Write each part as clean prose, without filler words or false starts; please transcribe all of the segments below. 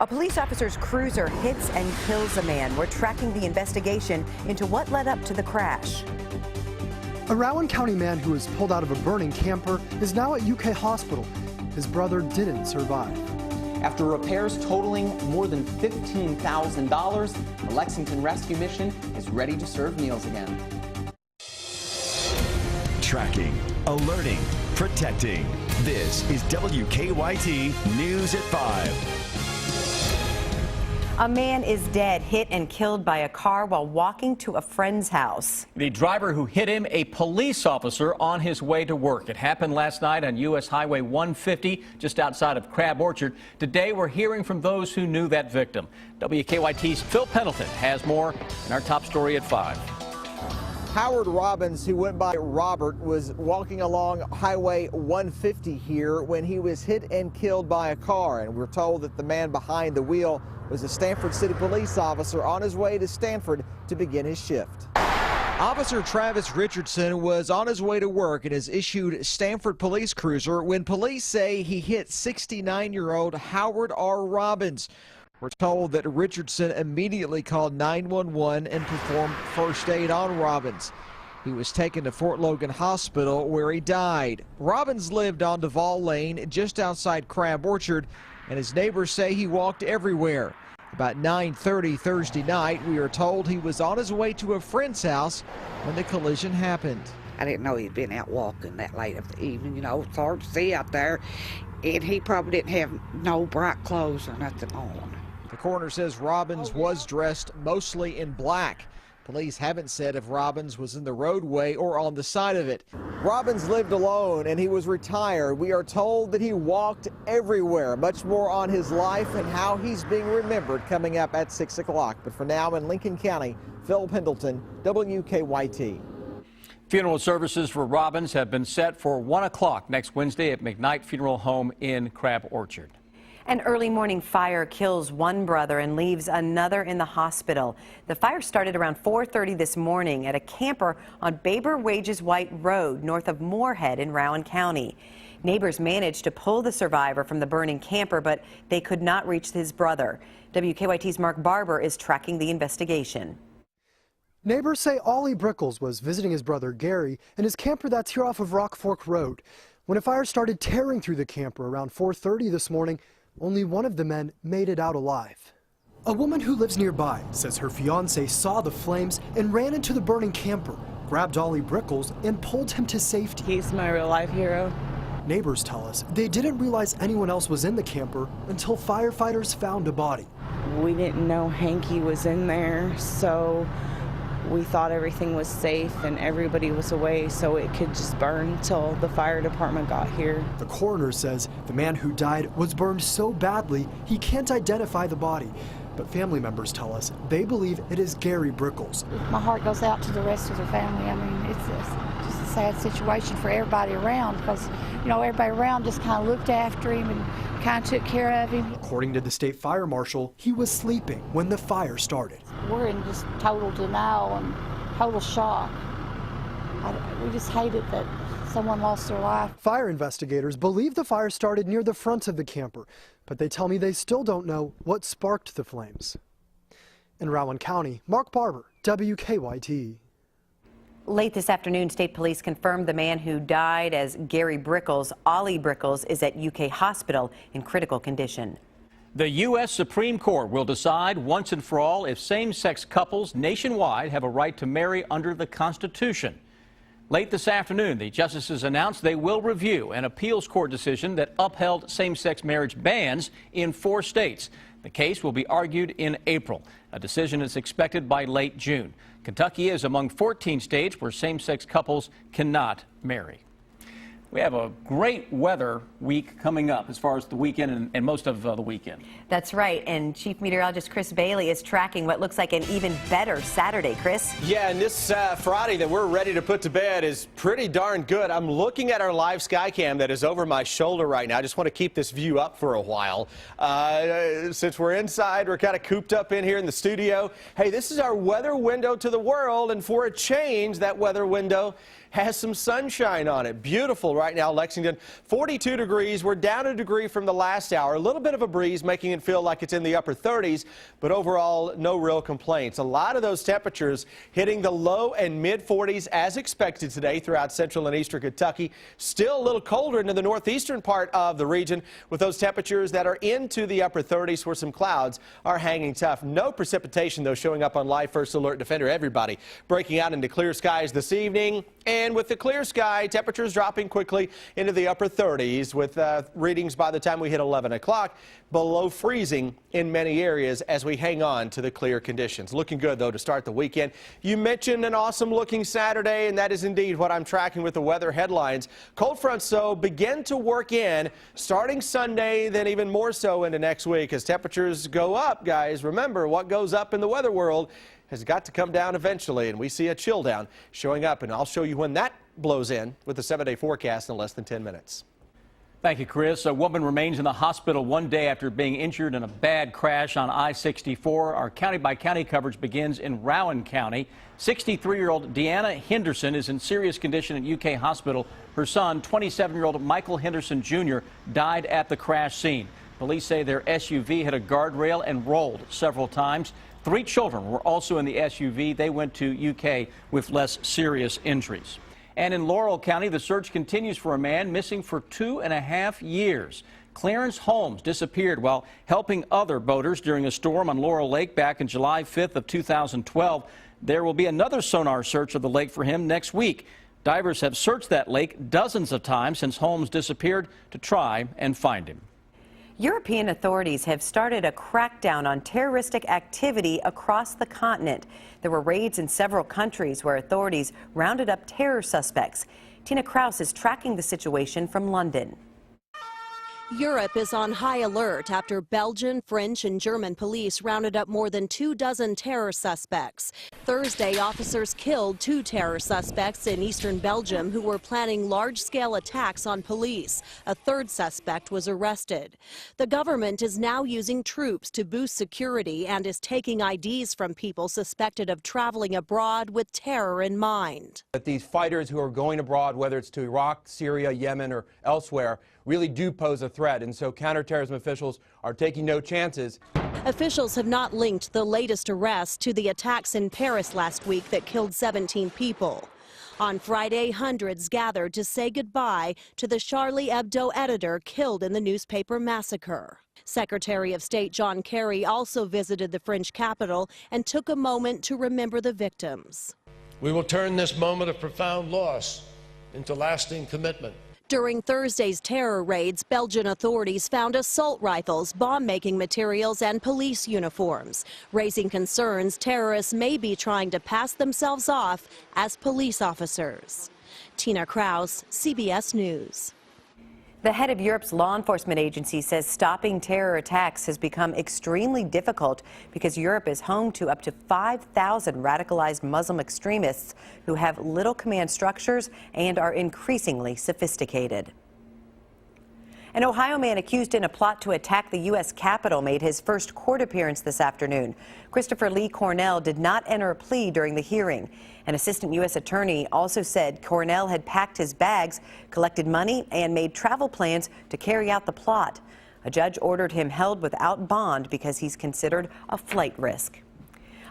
A police officer's cruiser hits and kills a man. We're tracking the investigation into what led up to the crash. A Rowan County man who was pulled out of a burning camper is now at UK Hospital. His brother didn't survive. After repairs totaling more than $15,000, the Lexington rescue mission is ready to serve meals again. Tracking, alerting, protecting. This is WKYT News at 5. A man is dead, hit and killed by a car while walking to a friend's house. The driver who hit him, a police officer on his way to work. It happened last night on U.S. Highway 150, just outside of Crab Orchard. Today, we're hearing from those who knew that victim. WKYT's Phil Pendleton has more in our top story at 5. Howard Robbins, who went by Robert, was walking along Highway 150 here when he was hit and killed by a car. And we're told that the man behind the wheel was a Stanford City police officer on his way to Stanford to begin his shift. Officer Travis Richardson was on his way to work in his issued Stanford police cruiser when police say he hit 69-year-old Howard R. Robbins. We're told that Richardson immediately called 911 and performed first aid on Robbins. He was taken to Fort Logan Hospital where he died. Robbins lived on Duval Lane just outside Crab Orchard, and his neighbors say he walked everywhere. About 9:30 Thursday night, we are told he was on his way to a friend's house when the collision happened. I didn't know he'd been out walking that late of the evening. You know, it's hard to see out there, and he probably didn't have no bright clothes or nothing on. The coroner says Robbins was dressed mostly in black. Police haven't said if Robbins was in the roadway or on the side of it. Robbins lived alone and he was retired. We are told that he walked everywhere. Much more on his life and how he's being remembered coming up at 6 o'clock. But for now in Lincoln County, Phil Pendleton, WKYT. Funeral services for Robbins have been set for 1 o'clock next Wednesday at McKnight Funeral Home in Crab Orchard. An early morning fire kills one brother and leaves another in the hospital. The fire started around 4:30 this morning at a camper on Baber Wages White Road north of Moorhead in Rowan County. Neighbors managed to pull the survivor from the burning camper, but they could not reach his brother. WKYT's Mark Barber is tracking the investigation. Neighbors say Ollie Brickles was visiting his brother Gary in his camper that's here off of Rock Fork Road. When a fire started tearing through the camper around 4:30 this morning, only one of the men made it out alive. A woman who lives nearby says her fiancé saw the flames and ran into the burning camper, grabbed Ollie Brickles, and pulled him to safety. He's my real-life hero. Neighbors tell us they didn't realize anyone else was in the camper until firefighters found a body. We didn't know Hanky was in there, so we thought everything was safe and everybody was away, so it could just burn until the fire department got here. The coroner says the man who died was burned so badly he can't identify the body. But family members tell us they believe it is Gary Brickles. My heart goes out to the rest of the family. I mean, it's just a sad situation for everybody around because, you know, everybody around just kind of looked after him and kind of took care of him. According to the state fire marshal, he was sleeping when the fire started. We're in just total denial and total shock. We just hate it that someone lost their life. Fire investigators believe the fire started near the front of the camper, but they tell me they still don't know what sparked the flames. In Rowan County, Mark Barber, WKYT. Late this afternoon, state police confirmed the man who died as Gary Brickles, Ollie Brickles, is at UK Hospital in critical condition. The U.S. Supreme Court will decide once and for all if same-sex couples nationwide have a right to marry under the Constitution. Late this afternoon, the justices announced they will review an appeals court decision that upheld same-sex marriage bans in 4 states. The case will be argued in April. A decision is expected by late June. Kentucky is among 14 states where same-sex couples cannot marry. We have a great weather week coming up as far as the weekend and most of the weekend. That's right, and Chief Meteorologist Chris Bailey is tracking what looks like an even better Saturday. Chris? Yeah, and this Friday that we're ready to put to bed is pretty darn good. I'm looking at our live sky cam that is over my shoulder right now. I just want to keep this view up for a while. Since we're inside, we're kind of cooped up in here in the studio. Hey, this is our weather window to the world, and for a change, that weather window has some sunshine on it. Beautiful right right now. Lexington, 42 degrees. We're down a degree from the last hour. A little bit of a breeze making it feel like it's in the upper 30s, but overall, no real complaints. A lot of those temperatures hitting the low and mid 40s as expected today throughout central and eastern Kentucky. Still a little colder into the northeastern part of the region with those temperatures that are into the upper 30s where some clouds are hanging tough. No precipitation, though, showing up on Live First Alert Defender. Everybody breaking out into clear skies this evening. And with the clear sky, temperatures dropping quickly into the upper 30s with readings by the time we hit 11 o'clock below freezing in many areas as we hang on to the clear conditions. Looking good, though, to start the weekend. You mentioned an awesome looking Saturday, and that is indeed what I'm tracking with the weather headlines. Cold fronts, though, begin to work in starting Sunday, then even more so into next week as temperatures go up, guys. Remember, what goes up in the weather world has got to come down eventually, and we see a chill down showing up, and I'll show you when that blows in with the 7-day forecast in less than 10 minutes. Thank you, Chris. A woman remains in the hospital one day after being injured in a bad crash on I-64. Our county-by-county coverage begins in Rowan County. 63-year-old Deanna Henderson is in serious condition at UK Hospital. Her son, 27-year-old Michael Henderson Jr., died at the crash scene. Police say their SUV hit a guardrail and rolled several times. 3 children were also in the SUV. They went to UK with less serious injuries. And in Laurel County, the search continues for a man missing for 2.5 years. Clarence Holmes disappeared while helping other boaters during a storm on Laurel Lake back in July 5th of 2012. There will be another sonar search of the lake for him next week. Divers have searched that lake dozens of times since Holmes disappeared to try and find him. European authorities have started a crackdown on terroristic activity across the continent. There were raids in several countries where authorities rounded up terror suspects. Tina Kraus is tracking the situation from London. Europe is on high alert after Belgian, French, and German police rounded up more than 24 terror suspects. Thursday, officers killed 2 terror suspects in eastern Belgium who were planning large-scale attacks on police. A 3rd suspect was arrested. The government is now using troops to boost security and is taking IDs from people suspected of traveling abroad with terror in mind. But these fighters who are going abroad, whether it's to Iraq, Syria, Yemen, or elsewhere, really do pose a threat, and so counterterrorism officials are taking no chances. Officials have not linked the latest arrest to the attacks in Paris last week that killed 17 people. On Friday, hundreds gathered to say goodbye to the Charlie Hebdo editor killed in the newspaper massacre. Secretary of State John Kerry also visited the French capital and took a moment to remember the victims. We will turn this moment of profound loss into lasting commitment. During Thursday's terror raids, Belgian authorities found assault rifles, bomb-making materials, and police uniforms, raising concerns terrorists may be trying to pass themselves off as police officers. Tina Kraus, CBS News. The head of Europe's law enforcement agency says stopping terror attacks has become extremely difficult because Europe is home to up to 5,000 radicalized Muslim extremists who have little command structures and are increasingly sophisticated. An Ohio man accused in a plot to attack the U.S. Capitol made his first court appearance this afternoon. Christopher Lee Cornell did not enter a plea during the hearing. An assistant U.S. attorney also said Cornell had packed his bags, collected money, and made travel plans to carry out the plot. A judge ordered him held without bond because he's considered a flight risk.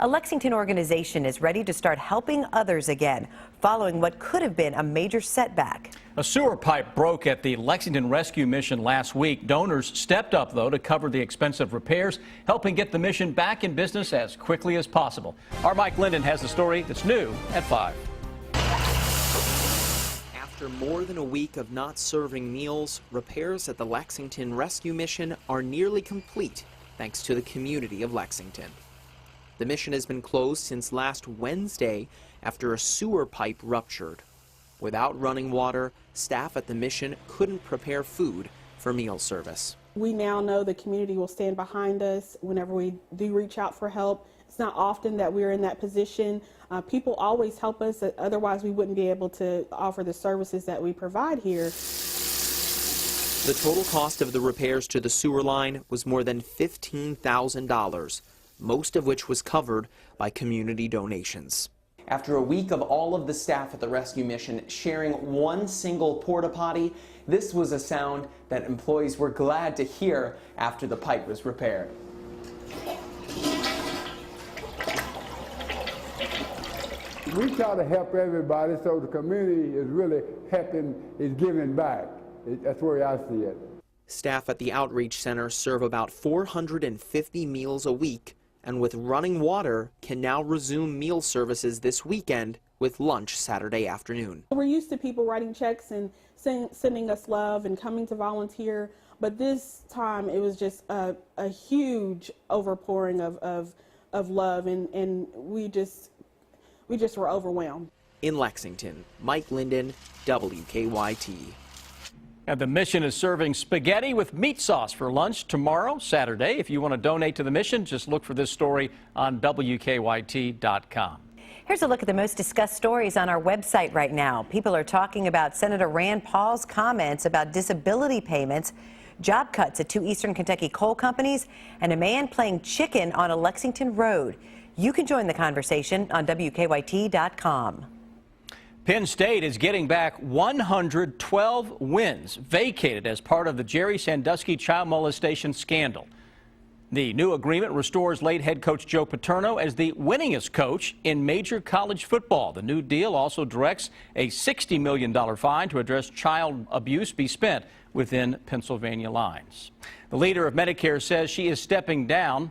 A Lexington organization is ready to start helping others again, following what could have been a major setback. A sewer pipe broke at the Lexington Rescue Mission last week. Donors stepped up, though, to cover the expensive repairs, helping get the mission back in business as quickly as possible. Our Mike Linden has the story that's new at 5. After more than a week of not serving meals, repairs at the Lexington Rescue Mission are nearly complete, thanks to the community of Lexington. The mission has been closed since last Wednesday after a sewer pipe ruptured. Without running water, staff at the mission couldn't prepare food for meal service. We now know the community will stand behind us whenever we do reach out for help. It's not often that we're in that position. People always help us, otherwise we wouldn't be able to offer the services that we provide here. The total cost of the repairs to the sewer line was more than $15,000. Most of which was covered by community donations. After a week of all of the staff at the rescue mission sharing one single porta potty, this was a sound that employees were glad to hear after the pipe was repaired. We try to help everybody, so the community is really helping, is giving back. That's the way I see it. Staff at the outreach center serve about 450 meals a week, and with running water, can now resume meal services this weekend with lunch Saturday afternoon. We're used to people writing checks and sending us love and coming to volunteer, but this time it was just a huge overpouring of love, and we just were overwhelmed. In Lexington, Mike Linden, WKYT. And the mission is serving spaghetti with meat sauce for lunch tomorrow, Saturday. If you want to donate to the mission, just look for this story on WKYT.com. Here's a look at the most discussed stories on our website right now. People are talking about Senator Rand Paul's comments about disability payments, job cuts at 2 Eastern Kentucky coal companies, and a man playing chicken on a Lexington road. You can join the conversation on WKYT.com. Penn State is getting back 112 wins vacated as part of the Jerry Sandusky child molestation scandal. The new agreement restores late head coach Joe Paterno as the winningest coach in major college football. The new deal also directs a $60 million fine to address child abuse be spent within Pennsylvania lines. The leader of Medicare says she is stepping down.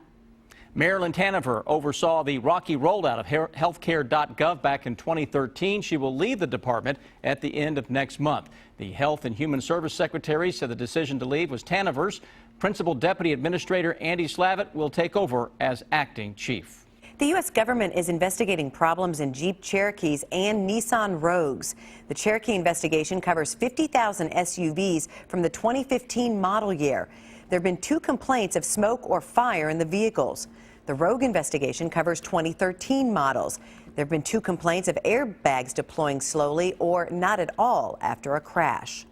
Marilyn Taniver oversaw the rocky rollout of healthcare.gov back in 2013. She will leave the department at the end of next month. The Health and Human Service Secretary said the decision to leave was Taniver's. Principal Deputy Administrator Andy Slavitt will take over as acting chief. The U.S. government is investigating problems in Jeep Cherokees and Nissan Rogues. The Cherokee investigation covers 50,000 SUVs from the 2015 model year. There have been 2 complaints of smoke or fire in the vehicles. The Rogue investigation covers 2013 models. There have been 2 complaints of airbags deploying slowly or not at all after a crash.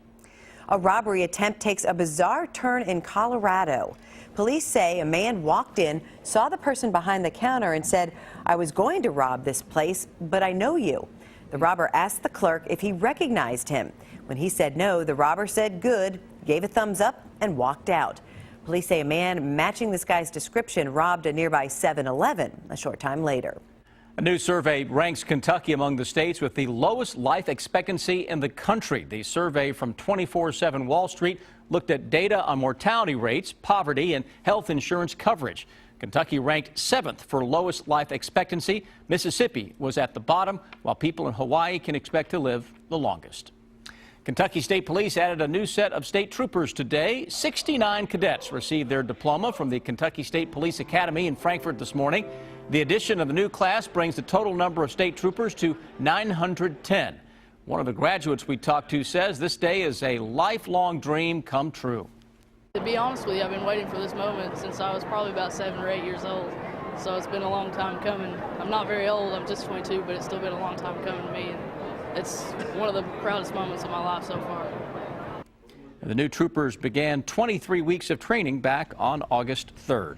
A robbery attempt takes a bizarre turn in Colorado. Police say a man walked in, saw the person behind the counter and said, "I was going to rob this place, but I know you." The robber asked the clerk if he recognized him. When he said no, the robber said good, gave a thumbs up, and walked out. Police say a man matching this guy's description robbed a nearby 7-Eleven a short time later. A new survey ranks Kentucky among the states with the lowest life expectancy in the country. The survey from 24/7 Wall Street looked at data on mortality rates, poverty, and health insurance coverage. Kentucky ranked 7th for lowest life expectancy. Mississippi was at the bottom, while people in Hawaii can expect to live the longest. Kentucky State Police added a new set of state troopers today. 69 cadets received their diploma from the Kentucky State Police Academy in Frankfort this morning. The addition of the new class brings the total number of state troopers to 910. One of the graduates we talked to says this day is a lifelong dream come true. To be honest with you, I've been waiting for this moment since I was probably about 7 or 8 years old. So it's been a long time coming. I'm not very old, I'm just 22, but it's still been a long time coming to me. It's one of the proudest moments of my life so far. The new troopers began 23 weeks of training back on August 3rd.